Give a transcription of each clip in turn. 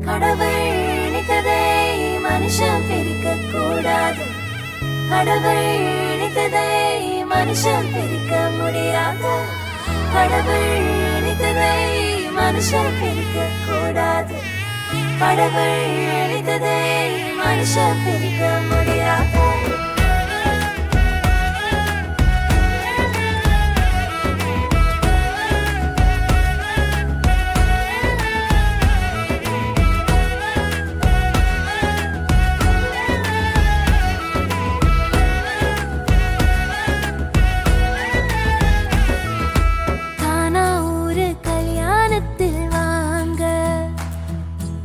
கடவுள் நினைத்ததை மனுஷன் பிரிக்க கூடாது. கடவுள் நினைத்ததை மனுஷன் பிரிக்க முடியாது. கடவுள் நினைத்ததை மனுஷன் பிரிக்க கூடாது. கடவுள் நினைத்ததை மனுஷன் பிரிக்க முடியாது.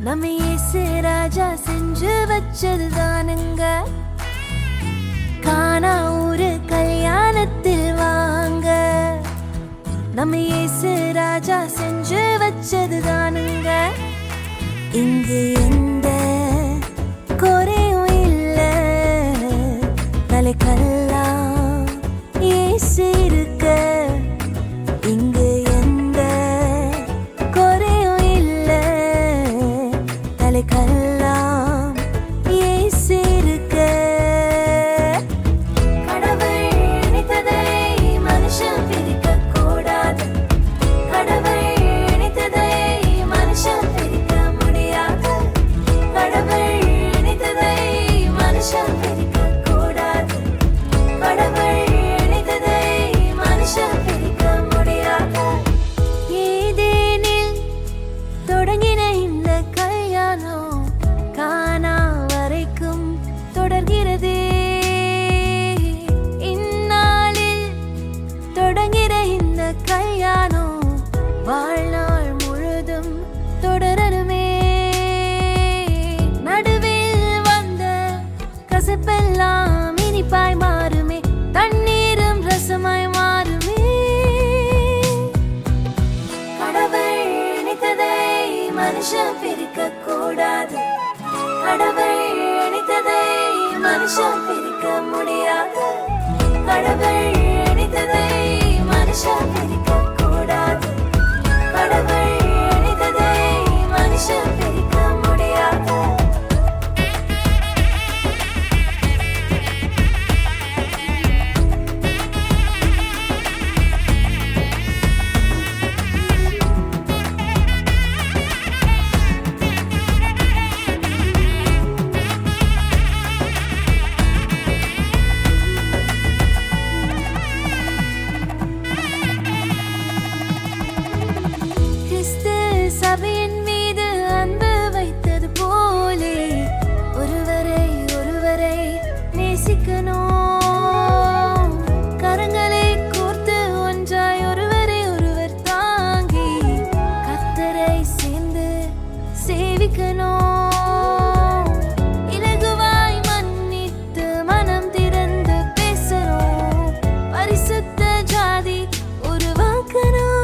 நம்ம இயேசு ராஜா செஞ்சு வச்சதுதானுங்க. கானா ஊரு கல்யாணத்தில் வாங்க. நம்ம இயேசு ராஜா செஞ்சு வச்சதுதானுங்க. இங்கு எந்த குறையும் இல்ல. தலைக்கெல்லாம் இயேசு இருக்க. இங்கு கல்லாம் இயேசு இருக்க. கடவுள் நினைத்ததை மனுஷன் பிரிக்க கூடாது. கடவுள் நினைத்ததை மனுஷன் பிரிக்க முடியாது. கடவுள் நினைத்ததை மனுஷன் பிரிக்க கூடாது. கடவுள் நினைத்ததை மனுஷன் பிரிக்க முடியாது. ஏதேனில் தொடங்கின இந்த கானா வரைக்கும் தொடர்கிறது. இந்நாளில் தொடங்கிற இந்த கல்யாணம் வாழ்நாள் முழுதும் தொடரணுமே. நடுவில் வந்த கசப்பெல்லாம் இனிப்பாய் மாறுமே. தண்ணீரும் ரசமாய் மாறுமே. கடவுள் நினைத்ததை மனுஷன் பிரிக்க கூடாது. கடவுள் நினைத்ததை மனுஷன் பிரிக்க முடியாது. கடவுள் நினைத்ததை மனுஷன் பிரிக்க கூடாது. கடவுள் நினைத்ததை மனுஷன் பிரிக்க முடியாது. சபையின் மீது அன்பு வைத்தது போலே ஒருவரை ஒருவரை நேசிக்கணும். கரங்களை கோர்த்து ஒன்றாய் ஒருவரை ஒருவர் தாங்கி கர்த்தரை சேர்ந்து சேவிக்கணும். இலகுவாய் மன்னித்து மனம் திறந்து பேசணும். பரிசுத்த ஜாதி உருவாக்கணும்.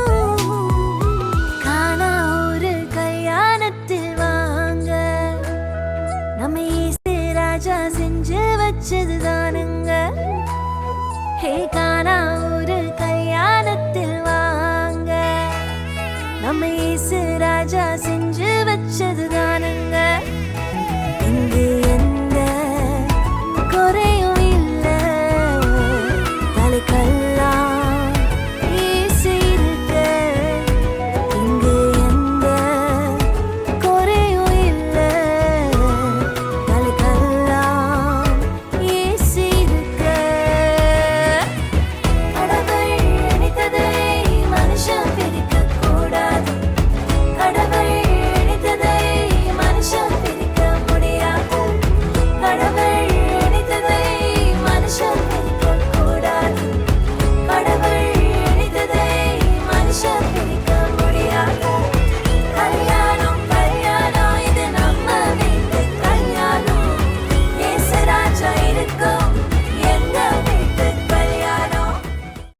நம்ம இயேசு ராஜா செஞ்சு வச்சதுதானுங்க. ஹே